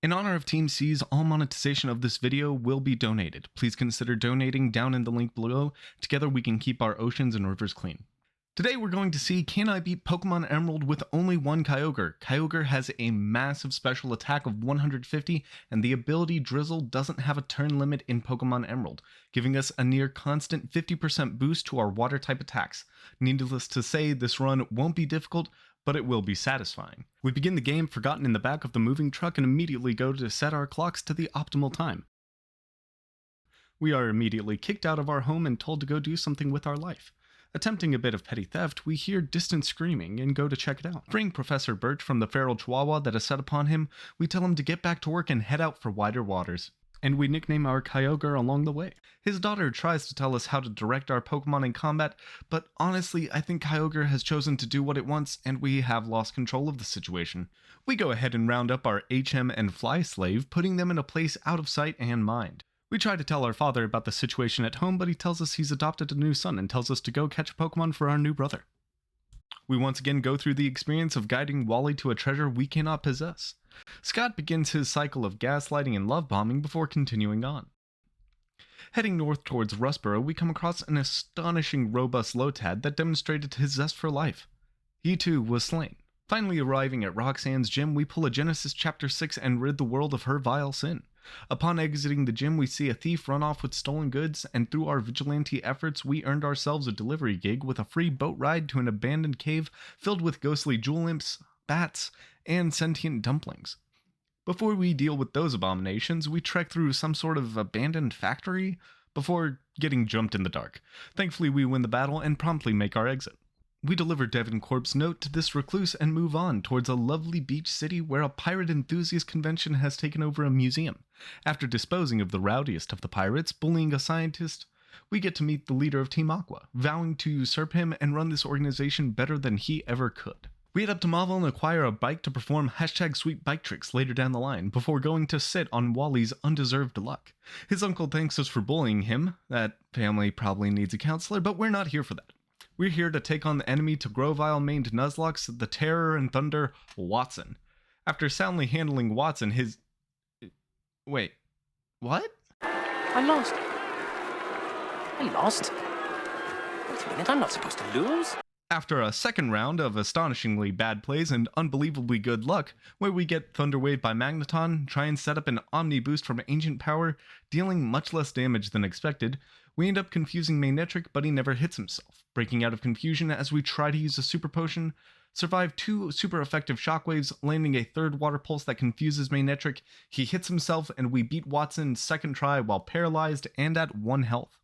In honor of Team C's, all monetization of this video will be donated. Please consider donating down in the link below. Together we can keep our oceans and rivers clean. Today we're going to see, can I beat Pokemon Emerald with only one Kyogre? Kyogre has a massive special attack of 150, and the ability Drizzle doesn't have a turn limit in Pokemon Emerald, giving us a near constant 50% boost to our water type attacks. Needless to say, this run won't be difficult, but it will be satisfying. We begin the game forgotten in the back of the moving truck and immediately go to set our clocks to the optimal time. We are immediately kicked out of our home and told to go do something with our life. Attempting a bit of petty theft, we hear distant screaming and go to check it out. Freeing Professor Birch from the feral chihuahua that is set upon him, we tell him to get back to work and head out for wider waters. And we nickname our Kyogre along the way. His daughter tries to tell us how to direct our Pokemon in combat, but honestly, I think Kyogre has chosen to do what it wants, and we have lost control of the situation. We go ahead and round up our HM and Fly Slave, putting them in a place out of sight and mind. We try to tell our father about the situation at home, but he tells us he's adopted a new son and tells us to go catch a Pokemon for our new brother. We once again go through the experience of guiding Wally to a treasure we cannot possess. Scott begins his cycle of gaslighting and love bombing before continuing on. Heading north towards Rustboro, we come across an astonishing robust Lotad that demonstrated his zest for life. He too was slain. Finally arriving at Roxanne's gym, we pull a Genesis Chapter 6 and rid the world of her vile sin. Upon exiting the gym, we see a thief run off with stolen goods, and through our vigilante efforts, we earned ourselves a delivery gig with a free boat ride to an abandoned cave filled with ghostly jewel imps, bats, and sentient dumplings. Before we deal with those abominations, we trek through some sort of abandoned factory before getting jumped in the dark. Thankfully, we win the battle and promptly make our exit. We deliver Devin Corp's note to this recluse and move on towards a lovely beach city where a pirate enthusiast convention has taken over a museum. After disposing of the rowdiest of the pirates, bullying a scientist, we get to meet the leader of Team Aqua, vowing to usurp him and run this organization better than he ever could. We head up to Marvel and acquire a bike to perform #sweet bike tricks later down the line, before going to sit on Wally's undeserved luck. His uncle thanks us for bullying him. That family probably needs a counselor, but we're not here for that. We're here to take on the enemy to Grovyle-mained Nuzlocke, the Terror and Thunder, Watson. After soundly handling Watson, his... Wait, what? I lost. Wait a minute, I'm not supposed to lose. After a second round of astonishingly bad plays and unbelievably good luck, where we get Thunderwave by Magneton, try and set up an Omni Boost from Ancient Power, dealing much less damage than expected, we end up confusing Magnetric, but he never hits himself, breaking out of confusion as we try to use a Super Potion, survive 2 super effective Shockwaves, landing a third Water Pulse that confuses Magnetric, he hits himself, and we beat Watson's second try while paralyzed and at 1 health.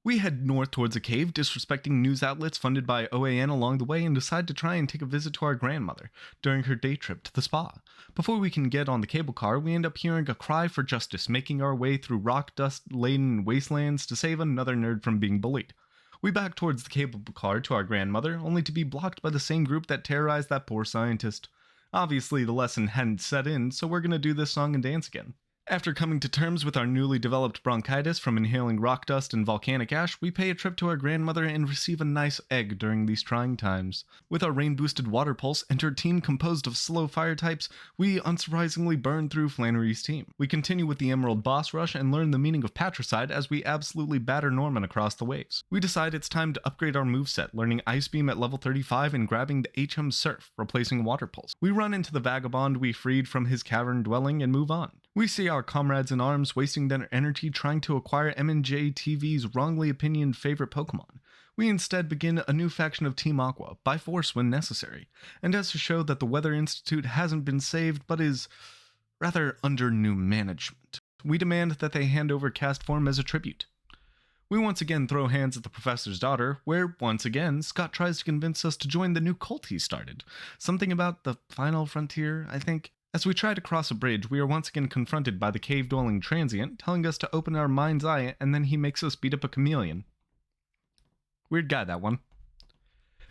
We head north towards a cave, disrespecting news outlets funded by OAN along the way, and decide to try and take a visit to our grandmother during her day trip to the spa. Before we can get on the cable car, we end up hearing a cry for justice, making our way through rock dust-laden wastelands to save another nerd from being bullied. We back towards the cable car to our grandmother, only to be blocked by the same group that terrorized that poor scientist. Obviously, the lesson hadn't set in, so we're gonna do this song and dance again. After coming to terms with our newly developed bronchitis from inhaling rock dust and volcanic ash, we pay a trip to our grandmother and receive a nice egg during these trying times. With our rain-boosted Water Pulse and her team composed of slow fire types, we unsurprisingly burn through Flannery's team. We continue with the Emerald Boss Rush and learn the meaning of Patricide as we absolutely batter Norman across the waves. We decide it's time to upgrade our moveset, learning Ice Beam at level 35 and grabbing the HM Surf, replacing Water Pulse. We run into the vagabond we freed from his cavern dwelling and move on. We see our comrades in arms wasting their energy trying to acquire M&J TV's wrongly opinioned favorite Pokemon. We instead begin a new faction of Team Aqua, by force when necessary, and as to show that the Weather Institute hasn't been saved but is rather under new management, we demand that they hand over Cast Form as a tribute. We once again throw hands at the professor's daughter, where, once again, Scott tries to convince us to join the new cult he started. Something about the final frontier, I think. As we try to cross a bridge, we are once again confronted by the cave-dwelling transient, telling us to open our mind's eye, and then he makes us beat up a chameleon. Weird guy, that one.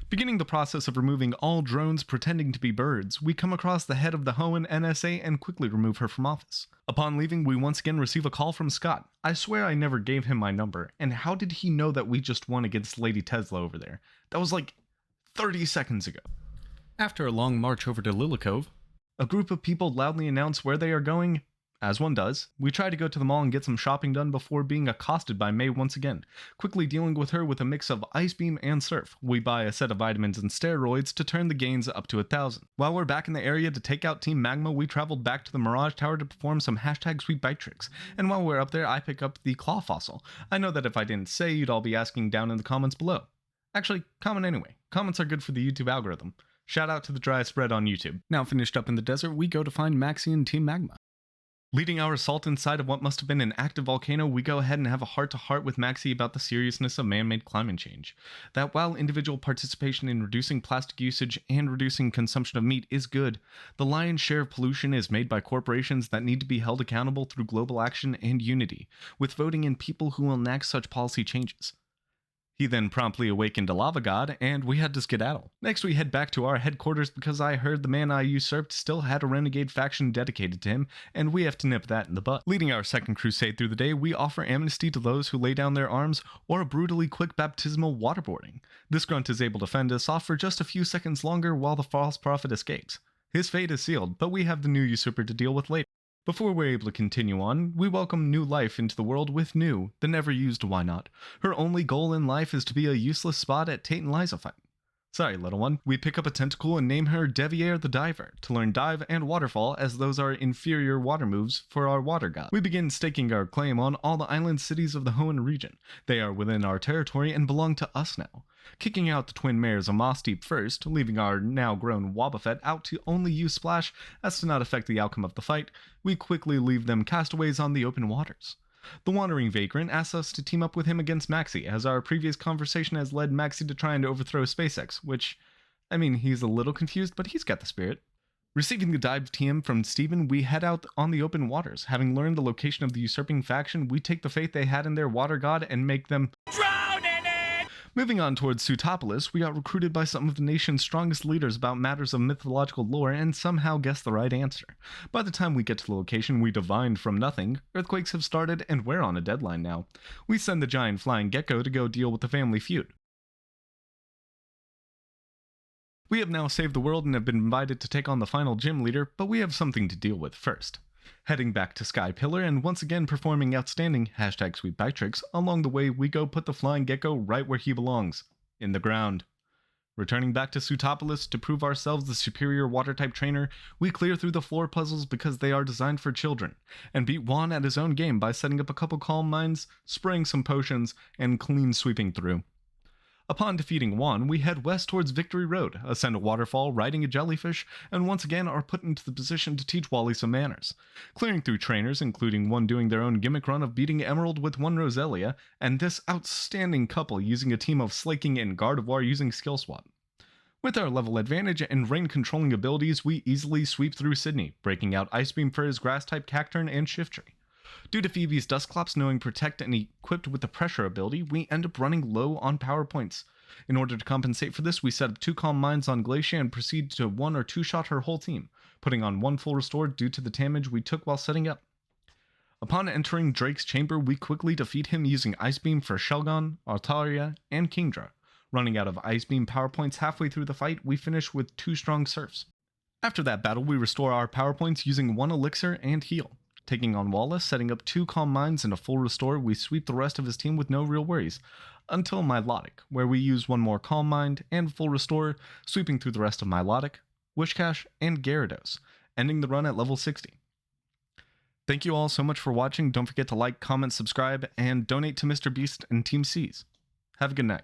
Beginning the process of removing all drones pretending to be birds, we come across the head of the Hoenn NSA and quickly remove her from office. Upon leaving, we once again receive a call from Scott. I swear I never gave him my number, and how did he know that we just won against Lady Tesla over there? That was like 30 seconds ago. After a long march over to Lilycove, a group of people loudly announce where they are going, As one does, we try to go to the mall and get some shopping done before being accosted by May once again. Quickly dealing with her with a mix of ice beam and surf, we buy a set of vitamins and steroids to turn the gains up to 1,000. While we're back in the area to take out Team Magma, we traveled back to the Mirage Tower to perform some #sweet bite tricks. And while we're up there, I pick up the claw fossil. I know that if I didn't say, you'd all be asking down in the comments below. Actually, comment anyway. Comments are good for the YouTube algorithm. Shout out to the dry spread on YouTube. Now finished up in the desert, we go to find Maxie and Team Magma. Leading our assault inside of what must have been an active volcano, we go ahead and have a heart-to-heart with Maxie about the seriousness of man-made climate change. That while individual participation in reducing plastic usage and reducing consumption of meat is good, the lion's share of pollution is made by corporations that need to be held accountable through global action and unity, with voting in people who will enact such policy changes. He then promptly awakened a lava god, and we had to skedaddle. Next we head back to our headquarters because I heard the man I usurped still had a renegade faction dedicated to him, and we have to nip that in the butt. Leading our second crusade through the day, we offer amnesty to those who lay down their arms, or a brutally quick baptismal waterboarding. This grunt is able to fend us off for just a few seconds longer while the false prophet escapes. His fate is sealed, but we have the new usurper to deal with later. Before we're able to continue on, we welcome new life into the world with New, the never-used Why Not. Her only goal in life is to be a useless spot at Tate and Liza fight. Sorry, little one. We pick up a tentacle and name her Devier the Diver, to learn dive and waterfall, as those are inferior water moves for our water god. We begin staking our claim on all the island cities of the Hoenn region. They are within our territory and belong to us now. Kicking out the twin mares of Moss Deep first, leaving our now-grown Wobbuffet out to only use Splash as to not affect the outcome of the fight, we quickly leave them castaways on the open waters. The wandering vagrant asks us to team up with him against Maxie, as our previous conversation has led Maxie to try and overthrow SpaceX, which, I mean, he's a little confused, but he's got the spirit. Receiving the dive TM from Steven, we head out on the open waters. Having learned the location of the usurping faction, we take the faith they had in their water god and make them drown in it! Moving on towards Sutopolis, we got recruited by some of the nation's strongest leaders about matters of mythological lore and somehow guessed the right answer. By the time we get to the location we divined from nothing, earthquakes have started and we're on a deadline now. We send the giant flying gecko to go deal with the family feud. We have now saved the world and have been invited to take on the final gym leader, but we have something to deal with first. Heading back to Sky Pillar and once again performing outstanding #sweet bite tricks, along the way we go put the flying gecko right where he belongs, in the ground. Returning back to Sutopolis to prove ourselves the superior water-type trainer, we clear through the floor puzzles because they are designed for children, and beat Juan at his own game by setting up a couple calm mines, spraying some potions, and clean sweeping through. Upon defeating Juan, we head west towards Victory Road, ascend a waterfall, riding a jellyfish, and once again are put into the position to teach Wally some manners. Clearing through trainers, including one doing their own gimmick run of beating Emerald with one Roselia, and this outstanding couple using a team of Slaking and Gardevoir using Skill Swap. With our level advantage and rain controlling abilities, we easily sweep through Sydney, breaking out Ice Beam for his Grass-type Cacturn and Shiftry. Due to Phoebe's Dusclops knowing Protect and equipped with the Pressure ability, we end up running low on power points. In order to compensate for this, we set up 2 Calm Minds on Glacia and proceed to 1 or 2 shot her whole team, putting on 1 full restore due to the damage we took while setting up. Upon entering Drake's chamber, we quickly defeat him using Ice Beam for Shelgon, Altaria, and Kingdra. Running out of Ice Beam power points halfway through the fight, we finish with 2 strong Surfs. After that battle, we restore our power points using 1 Elixir and heal. Taking on Wallace, setting up 2 Calm Minds and a full restore, we sweep the rest of his team with no real worries. Until Milotic, where we use 1 more Calm Mind and full restore, sweeping through the rest of Milotic, Wishcash, and Gyarados, ending the run at level 60. Thank you all so much for watching. Don't forget to like, comment, subscribe, and donate to Mr. Beast and Team C's. Have a good night.